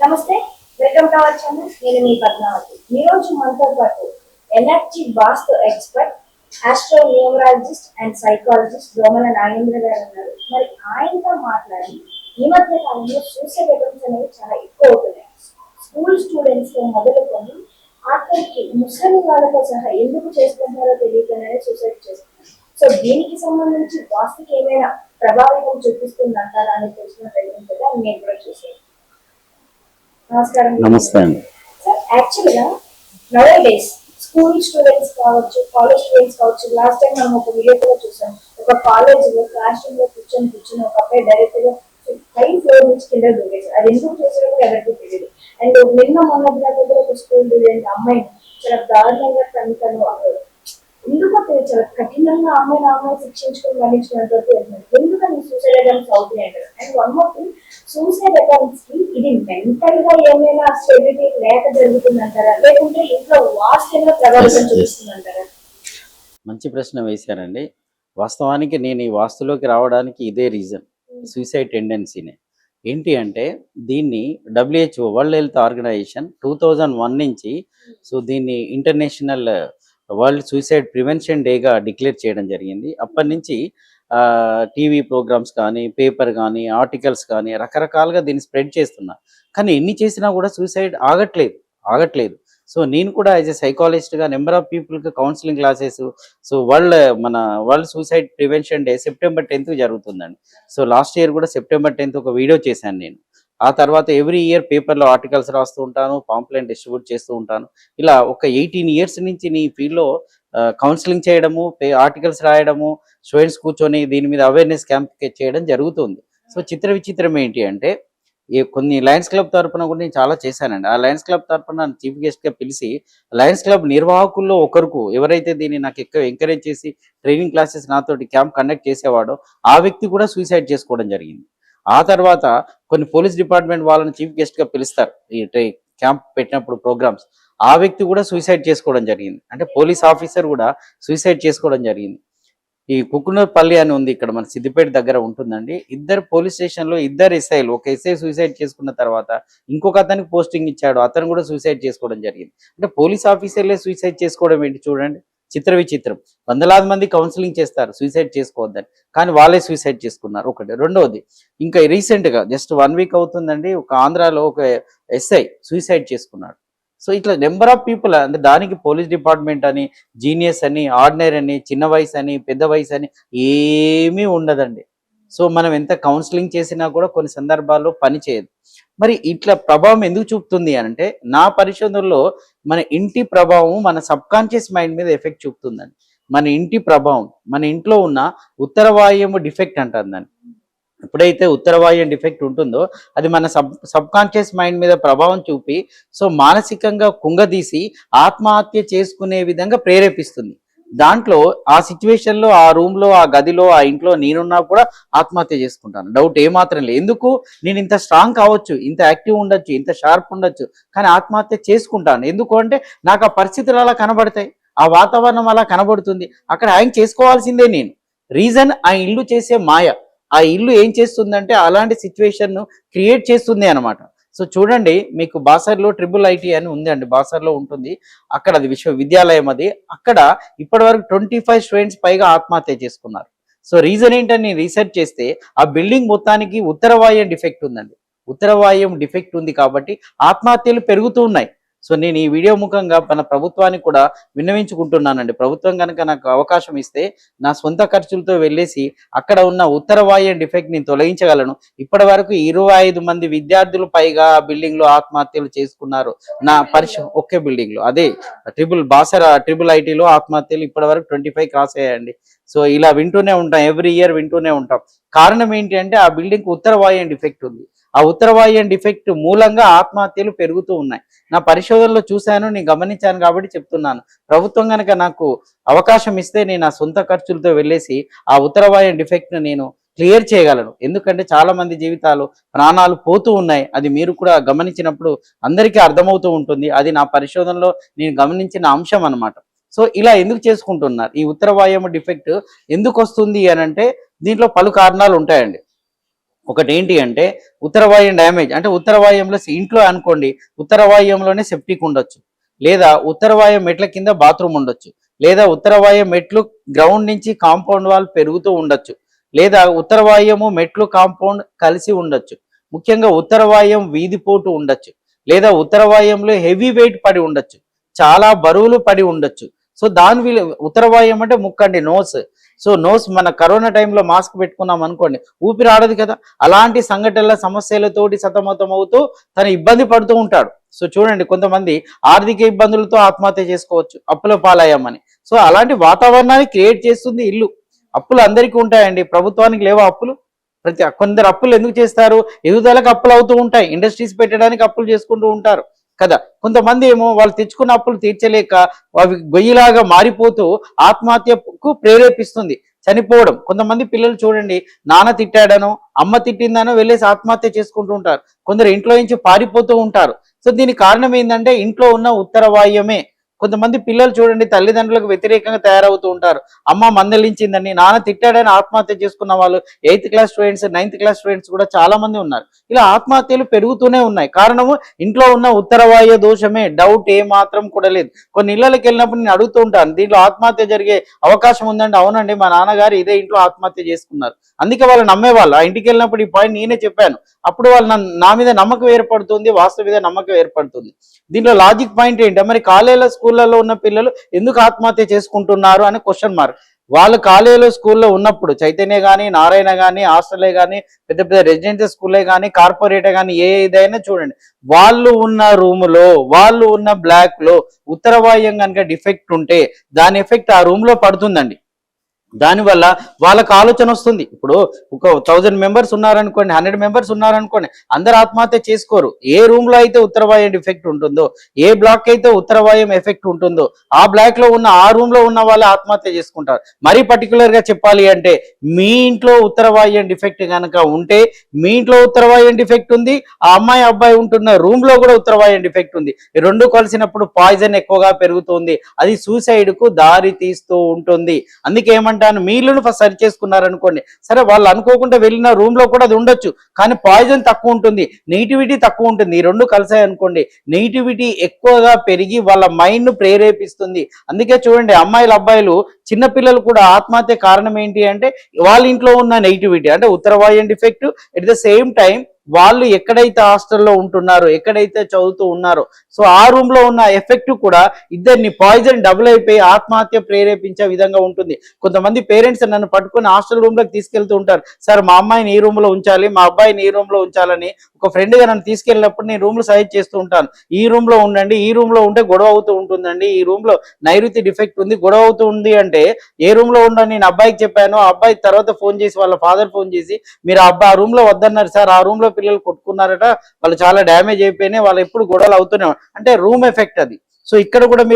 నమస్తే, welcome to our channel. నేను మీ పద్మావతి. ఈ రోజు మనతో పాటు NRG vastu expert, astro numerologist and psychologist Domala Nagendra గారు ఉన్నారు. మరి ఆయనతో మాట్లాడి ఈ మధ్య కాలంలో సూసైడ్ అటెంప్ట్స్ అనేవి చాలా ఎక్కువ అవుతున్నాయి. స్కూల్ స్టూడెంట్స్ తో మొదలుకొని ఆఖరికి ముసలి వాళ్ళతో సహా ఎందుకు చేసుకుంటున్నారో తెలియకనే సూసైడ్ చేస్తున్నారు. సో దీనికి సంబంధించి వాస్తుకి ఏమైనా ప్రభావితం చూపిస్తుందంటారా అని తెలిసిన ప్రయత్నం నేను కూడా చూసాను. నమస్కారం. నమస్తే అండి. సార్, యాక్చువల్గా నవే డేస్ స్కూల్ స్టూడెంట్స్ కావచ్చు, కాలేజ్ స్టూడెంట్స్ కావచ్చు, లాస్ట్ టైం మనం ఒక వీడియో కూడా చూసాం. ఒక కాలేజ్ లో క్లాస్ రూమ్ లో కూర్చొని ఒక అబ్బాయి డైరెక్ట్ గా 5th ఫ్లోర్ నుంచి కింద దూకేశారు. అది ఎందుకు చేసారో కూడా ఎవరికి తెలియదు. అండ్ నిన్న మొన్న కూడా ఒక స్కూల్ స్టూడెంట్ అమ్మాయిని చాలా దారుణంగా తను ఎందుకో చాలా కఠినంగా అమ్మాయి శిక్షించుకొని మరణించినంత వరకు ఎందుకని సూసైడ్ అటెంప్ట్స్ అవుతున్నాయి అంటారు. And one more thing, suicide attempts కి ఇది మెంటల్ గా ఏమైనా స్టెబిలిటీ లేక జరుగుతుందంటారా, లేకుంటే ఇంట్లో వాస్తవంగా ప్రభావితం చూపిస్తుందంటారా? మంచి ప్రశ్న వేశారండి. వాస్తవానికి నేను ఈ వాస్తులోకి రావడానికి ఇదే రీజన్, సూసైడ్ టెండెన్సీనే. ఏంటి అంటే దీన్ని WHO వరల్డ్ హెల్త్ ఆర్గనైజేషన్ 2001 నుంచి దీన్ని ఇంటర్నేషనల్ వరల్డ్ సూసైడ్ ప్రివెన్షన్ డేగా డిక్లేర్ చేయడం జరిగింది. అప్పటి నుంచి టీవీ ప్రోగ్రామ్స్ కానీ, పేపర్ కానీ, ఆర్టికల్స్ కానీ రకరకాలుగా దీన్ని స్ప్రెడ్ చేస్తున్నారు. కానీ ఎన్ని చేసినా కూడా సూసైడ్ ఆగట్లేదు. సో నేను కూడా యాజ్ ఎ సైకాలజిస్ట్గా నెంబర్ ఆఫ్ పీపుల్కి counselling classes, world suicide prevention day September 10th జరుగుతుందండి. సో లాస్ట్ ఇయర్ కూడా సెప్టెంబర్ 10th ఒక వీడియో చేశాను నేను. ఆ తర్వాత ఎవ్రీ ఇయర్ పేపర్లో ఆర్టికల్స్ రాస్తూ ఉంటాను, పాంప్లెట్ డిస్ట్రిబ్యూట్ చేస్తూ ఉంటాను. ఇలా ఒక 18 years నుంచి నీ ఫీల్డ్లో కౌన్సిలింగ్ చేయడము, ఆర్టికల్స్ రాయడము, స్టూడెంట్స్ కూర్చొని దీని మీద అవేర్నెస్ క్యాంప్ చేయడం జరుగుతుంది. సో విచిత్రం ఏంటి అంటే కొన్ని లయన్స్ క్లబ్ తరఫున కూడా నేను చాలా చేశానండి. ఆ లయన్స్ క్లబ్ తరఫున చీఫ్ గెస్ట్గా పిలిచి లయన్స్ క్లబ్ నిర్వాహకుల్లో ఒకరికి ఎవరైతే దీన్ని నాకు ఎక్కువ ఎంకరేజ్ చేసి ట్రైనింగ్ క్లాసెస్ నాతోటి క్యాంప్ కండక్ట్ చేసేవాడో ఆ వ్యక్తి కూడా సూసైడ్ చేసుకోవడం జరిగింది. ఆ తర్వాత కొన్ని పోలీస్ డిపార్ట్మెంట్ వాళ్ళని చీఫ్ గెస్ట్గా పిలుస్తారు ఈ క్యాంప్ పెట్టినప్పుడు ప్రోగ్రామ్స్. ఆ వ్యక్తి కూడా సూసైడ్ చేసుకోవడం జరిగింది. అంటే పోలీస్ ఆఫీసర్ కూడా సూసైడ్ చేసుకోవడం జరిగింది. ఈ కుకునపల్లి అని ఉంది, ఇక్కడ మన సిద్దిపేట దగ్గర ఉంటుందండి. ఇద్దరు పోలీస్ స్టేషన్లో ఇద్దరు ఎస్ఐలు, ఒక ఎస్ఐ సూసైడ్ చేసుకున్న తర్వాత ఇంకొక అతనికి పోస్టింగ్ ఇచ్చాడు, అతను కూడా సూసైడ్ చేసుకోవడం జరిగింది. అంటే పోలీస్ ఆఫీసర్లే సూసైడ్ చేసుకోవడం ఏంటి చూడండి, విచిత్రం. వందలాది మంది కౌన్సిలింగ్ చేస్తారు సూసైడ్ చేసుకోవద్దని, కానీ వాళ్ళే సూసైడ్ చేసుకున్నారు. ఒకటి. రెండవది, ఇంకా రీసెంట్గా జస్ట్ 1 week అవుతుందండి, ఒక ఆంధ్రాలో ఒక ఎస్ఐ సూసైడ్ చేసుకున్నాడు. సో ఇట్లా నెంబర్ ఆఫ్ పీపుల్, అంటే దానికి పోలీస్ డిపార్ట్మెంట్ అని, జీనియస్ అని, ఆర్డినరీ అని, చిన్న వయసు అని, పెద్ద వయసు అని ఏమీ ఉండదండి. సో మనం ఎంత కౌన్సిలింగ్ చేసినా కూడా కొన్ని సందర్భాల్లో పని చేయదు. మరి ఇట్లా ప్రభావం ఎందుకు చూపుతుంది అంటే, నా పరిశోధనలో మన ఇంటి ప్రభావం మన సబ్కాన్షియస్ మైండ్ మీద ఎఫెక్ట్ చూపుతుందండి. మన ఇంటి ప్రభావం, మన ఇంట్లో ఉన్న ఉత్తర వాయువు డిఫెక్ట్ అంటారు దాన్ని. ఎప్పుడైతే ఉత్తరవాయువు డిఫెక్ట్ ఉంటుందో అది మన సబ్కాన్షియస్ మైండ్ మీద ప్రభావం చూపి మానసికంగా కుంగదీసి ఆత్మహత్య చేసుకునే విధంగా ప్రేరేపిస్తుంది. దాంట్లో ఆ సిచ్యువేషన్లో, ఆ రూమ్లో, ఆ గదిలో, ఆ ఇంట్లో నేనున్నా కూడా ఆత్మహత్య చేసుకుంటాను, డౌట్ ఏమాత్రం లేదు. ఎందుకు? నేను ఇంత స్ట్రాంగ్ కావచ్చు, ఇంత యాక్టివ్ ఉండొచ్చు, ఇంత షార్ప్ ఉండొచ్చు, కానీ ఆత్మహత్య చేసుకుంటాను. ఎందుకు అంటే నాకు ఆ పరిస్థితులు అలా కనబడతాయి, ఆ వాతావరణం అలా కనబడుతుంది, అక్కడ హ్యాంగ్ చేసుకోవాల్సిందే నేను. రీజన్ ఆ ఇల్లు చేసే మాయ. ఆ ఇల్లు ఏం చేస్తుందంటే అలాంటి సిచ్యువేషన్ క్రియేట్ చేస్తుంది అనమాట. సో చూడండి, మీకు బాసర్లో IIIT అని ఉంది అండి, బాసర్లో ఉంటుంది. అక్కడ అది విశ్వవిద్యాలయం. అది అక్కడ ఇప్పటి వరకు 25 స్టూడెంట్స్ పైగా ఆత్మహత్య చేసుకున్నారు. సో రీజన్ ఏంటని రీసెర్చ్ చేస్తే ఆ బిల్డింగ్ మొత్తానికి ఉత్తర వాయువు డిఫెక్ట్ ఉందండి. ఉత్తర వాయువు డిఫెక్ట్ ఉంది కాబట్టి ఆత్మహత్యలు పెరుగుతూ ఉన్నాయి. సో నేను ఈ వీడియో ముఖంగా మన ప్రభుత్వానికి కూడా విన్నవించుకుంటున్నానండి. ప్రభుత్వం కనుక నాకు అవకాశం ఇస్తే నా సొంత ఖర్చులతో వెళ్ళేసి అక్కడ ఉన్న ఉత్తర వాయువు డిఫెక్ట్ ని తొలగించగలను. ఇప్పటి వరకు 25 మంది విద్యార్థులు పైగా ఆ బిల్డింగ్ లో ఆత్మహత్యలు చేసుకున్నారు. నా ఒకే బిల్డింగ్ లో, అదే IIIT లో ఆత్మహత్యలు ఇప్పటి వరకు 25 క్రాస్ అయ్యాయండి. సో ఇలా వింటూనే ఉంటాం, ఎవ్రీ ఇయర్ వింటూనే ఉంటాం. కారణం ఏంటి అంటే ఆ బిల్డింగ్ ఉత్తర వాయువు డిఫెక్ట్ ఉంది. ఆ ఉత్తర వాయువు డిఫెక్ట్ మూలంగా ఆత్మహత్యలు పెరుగుతూ ఉన్నాయి. నా పరిశోధనలో చూశాను, నేను గమనించాను కాబట్టి చెప్తున్నాను. ప్రభుత్వం కనుక నాకు అవకాశం ఇస్తే నేను ఆ సొంత ఖర్చులతో వెళ్ళేసి ఆ ఉత్తర వాయువు డిఫెక్ట్ నేను క్లియర్ చేయగలను. ఎందుకంటే చాలా మంది జీవితాలు, ప్రాణాలు పోతూ ఉన్నాయి. అది మీరు కూడా గమనించినప్పుడు అందరికీ అర్థమవుతూ ఉంటుంది. అది నా పరిశోధనలో నేను గమనించిన అంశం అన్నమాట. సో ఇలా ఎందుకు చేసుకుంటున్నారు? ఈ ఉత్తర వాయువు డిఫెక్ట్ ఎందుకు వస్తుంది అని అంటే దీంట్లో పలు కారణాలు ఉంటాయండి. ఒకటి ఏంటి అంటే ఉత్తరవాయం డ్యామేజ్, అంటే ఉత్తరవాయంలో ఇంట్లో అనుకోండి ఉత్తరవాయంలోనే సెప్టిక్ ఉండొచ్చు, లేదా ఉత్తరవాయం మెట్ల కింద బాత్రూమ్ ఉండొచ్చు, లేదా ఉత్తరవాయం మెట్లు గ్రౌండ్ నుంచి కాంపౌండ్ వాల్ పెరుగుతూ ఉండొచ్చు, లేదా ఉత్తరవాయము మెట్లు కాంపౌండ్ కలిసి ఉండొచ్చు, ముఖ్యంగా ఉత్తరవాయం వీధిపోటు ఉండొచ్చు, లేదా ఉత్తరవాయంలో హెవీ వెయిట్ పడి ఉండొచ్చు, చాలా బరువులు పడి ఉండొచ్చు. సో దాని ఉత్తరవాయం అంటే ముక్కండి, నోస్. సో నోస్, మన కరోనా టైంలో మాస్క్ పెట్టుకున్నాం అనుకోండి, ఊపిరి ఆడదు కదా, అలాంటి సంఘటనల సమస్యలతోటి సతమతం అవుతూ తను ఇబ్బంది పడుతూ ఉంటాడు. సో చూడండి, కొంతమంది ఆర్థిక ఇబ్బందులతో ఆత్మహత్య చేసుకోవచ్చు, అప్పుల పాలయ్యామని. సో అలాంటి వాతావరణాన్ని క్రియేట్ చేస్తుంది ఇల్లు. అప్పులు అందరికీ ఉంటాయండి, ప్రభుత్వానికి లేవా అప్పులు? కొందరు అప్పులు ఎందుకు చేస్తారు? ఎదుగుదలకు అప్పులు అవుతూ ఉంటాయి, ఇండస్ట్రీస్ పెట్టడానికి అప్పులు చేసుకుంటూ ఉంటారు కదా. కొంతమంది ఏమో వాళ్ళు తెచ్చుకున్న అప్పులు తీర్చలేక అవి గొయ్యిలాగా మారిపోతూ ఆత్మహత్యకు ప్రేరేపిస్తుంది, చనిపోవడం. కొంతమంది పిల్లలు చూడండి, నాన్న తిట్టాడనో అమ్మ తిట్టిందనో వెళ్ళేసి ఆత్మహత్య చేసుకుంటూ ఉంటారు. కొందరు ఇంట్లో నుంచి పారిపోతూ ఉంటారు. సో దీనికి కారణం ఏంటంటే ఇంట్లో ఉన్న ఉత్తరవాయమే. కొంతమంది పిల్లలు చూడండి, తల్లిదండ్రులకు వ్యతిరేకంగా తయారవుతూ ఉంటారు. అమ్మ మందలించిందని, నాన్న తిట్టాడని ఆత్మహత్య చేసుకున్న వాళ్ళు 8th class students, 9th class students కూడా చాలా మంది ఉన్నారు. ఇలా ఆత్మహత్యలు పెరుగుతూనే ఉన్నాయి. కారణము ఇంట్లో ఉన్న ఉత్తరవాయ దోషమే, డౌట్ ఏ మాత్రం కూడా లేదు. కొన్ని ఇళ్లకి వెళ్ళినప్పుడు నేను అడుగుతూ ఉంటాను, దీంట్లో ఆత్మహత్య జరిగే అవకాశం ఉందండి. అవునండి, మా నాన్నగారు ఇదే ఇంట్లో ఆత్మహత్య చేసుకున్నారు. అందుకే వాళ్ళు నమ్మేవాళ్ళు. ఆ ఇంటికి వెళ్ళినప్పుడు ఈ పాయింట్ నేనే చెప్పాను. అప్పుడు వాళ్ళు నా మీద నమ్మకం ఏర్పడుతుంది, వాస్తవ మీద నమ్మకం ఏర్పడుతుంది. దీంట్లో లాజిక్ పాయింట్ ఏంటి? మరి కాలేజీలో స్కూళ్ళలో ఉన్న పిల్లలు ఎందుకు ఆత్మహత్య చేసుకుంటున్నారు అని క్వశ్చన్ మార్క్. వాళ్ళు కాలేజీలో స్కూల్లో ఉన్నప్పుడు చైతన్య కానీ, నారాయణ కానీ, హాస్టలే కానీ, పెద్ద పెద్ద రెసిడెన్షియల్ స్కూలే కానీ, కార్పొరేటే కానీ, ఏదైనా చూడండి, వాళ్ళు ఉన్న రూములో, వాళ్ళు ఉన్న బ్లాక్ లో ఉత్తరవాయం కనుక డిఫెక్ట్ ఉంటే దాని ఎఫెక్ట్ ఆ రూమ్ లో పడుతుందండి. దానివల్ల వాళ్ళకు ఆలోచన వస్తుంది. ఇప్పుడు ఒక 1000 మెంబర్స్ ఉన్నారనుకోండి, 100 మెంబర్స్ ఉన్నారనుకోండి, అందరు ఆత్మహత్య చేసుకోరు. ఏ రూమ్ లో అయితే ఉత్తరవాయం డిఫెక్ట్ ఉంటుందో, ఏ బ్లాక్ అయితే ఉత్తరవాయం ఎఫెక్ట్ ఉంటుందో, ఆ బ్లాక్ లో ఉన్న ఆ రూమ్ లో ఉన్న వాళ్ళే ఆత్మహత్య చేసుకుంటారు. మరీ పర్టికులర్ గా చెప్పాలి అంటే, మీ ఇంట్లో ఉత్తరవాయం డిఫెక్ట్ కనుక ఉంటే, మీ ఇంట్లో ఉత్తరవాయం డిఫెక్ట్ ఉంది, ఆ అమ్మాయి అబ్బాయి ఉంటున్న రూమ్ లో కూడా ఉత్తరవాయం డిఫెక్ట్ ఉంది, ఈ రెండు కలిసినప్పుడు పాయిజన్ ఎక్కువగా పెరుగుతుంది, అది సూసైడ్ కు దారి తీస్తూ ఉంటుంది. అందుకే ఏమంటారు, మీ ఇల్లును ఫస్ట్ సరి చేసుకున్నారనుకోండి, సరే వాళ్ళు అనుకోకుండా వెళ్ళిన రూమ్ లో కూడా అది ఉండొచ్చు, కానీ పాయిజన్ తక్కువ ఉంటుంది, నెగిటివిటీ తక్కువ ఉంటుంది. ఈ రెండు కలిసాయి అనుకోండి, నెగిటివిటీ ఎక్కువగా పెరిగి వాళ్ళ మైండ్ ను ప్రేరేపిస్తుంది. అందుకే చూడండి, అమ్మాయిలు అబ్బాయిలు చిన్నపిల్లలు కూడా ఆత్మహత్య కారణం ఏంటి అంటే వాళ్ళ ఇంట్లో ఉన్న నెగిటివిటీ, అంటే ఉత్తరవాయం defect. At the same time వాళ్ళు ఎక్కడైతే హాస్టల్లో ఉంటున్నారో, ఎక్కడైతే చదువుతూ ఉన్నారో, సో ఆ రూమ్ లో ఉన్న ఎఫెక్ట్ కూడా ఇద్దరిని పాయిజన్ డబుల్ అయిపోయి ఆత్మహత్య ప్రేరేపించే విధంగా ఉంటుంది. కొంతమంది పేరెంట్స్ నన్ను పట్టుకుని హాస్టల్ రూమ్ లోకి తీసుకెళ్తూ ఉంటారు, సార్ మా అమ్మాయిని ఈ రూమ్ లో ఉంచాలి, మా అబ్బాయిని ఈ రూమ్ లో ఉంచాలని. ఒక ఫ్రెండ్ గా నన్ను తీసుకెళ్ళినప్పుడు నేను రూమ్ లో సజెస్ట్ చేస్తూ ఉంటాను, ఈ రూమ్ లో ఉండండి, ఈ రూమ్ లో ఉంటే గొడవ అవుతూ ఉంటుందండి, ఈ రూమ్ లో నైరుతి డిఫెక్ట్ ఉంది, గొడవ అవుతూ ఉంది అంటే ఏ రూమ్ లో ఉండని నేను అబ్బాయికి చెప్పాను. ఆ అబ్బాయి తర్వాత ఫోన్ చేసి, వాళ్ళ ఫాదర్ ఫోన్ చేసి, మీరు ఆ రూమ్ లో వద్దన్నారు సార్, ఆ రూమ్ లో పిల్లలు కొట్టుకున్నారట, వాళ్ళు చాలా డ్యామేజ్ అయిపోయినాయి, వాళ్ళు ఎప్పుడు గొడవలు అవుతూనే అంటే రూమ్ ఎఫెక్ట్ అది. సో ఇక్కడ కూడా మీరు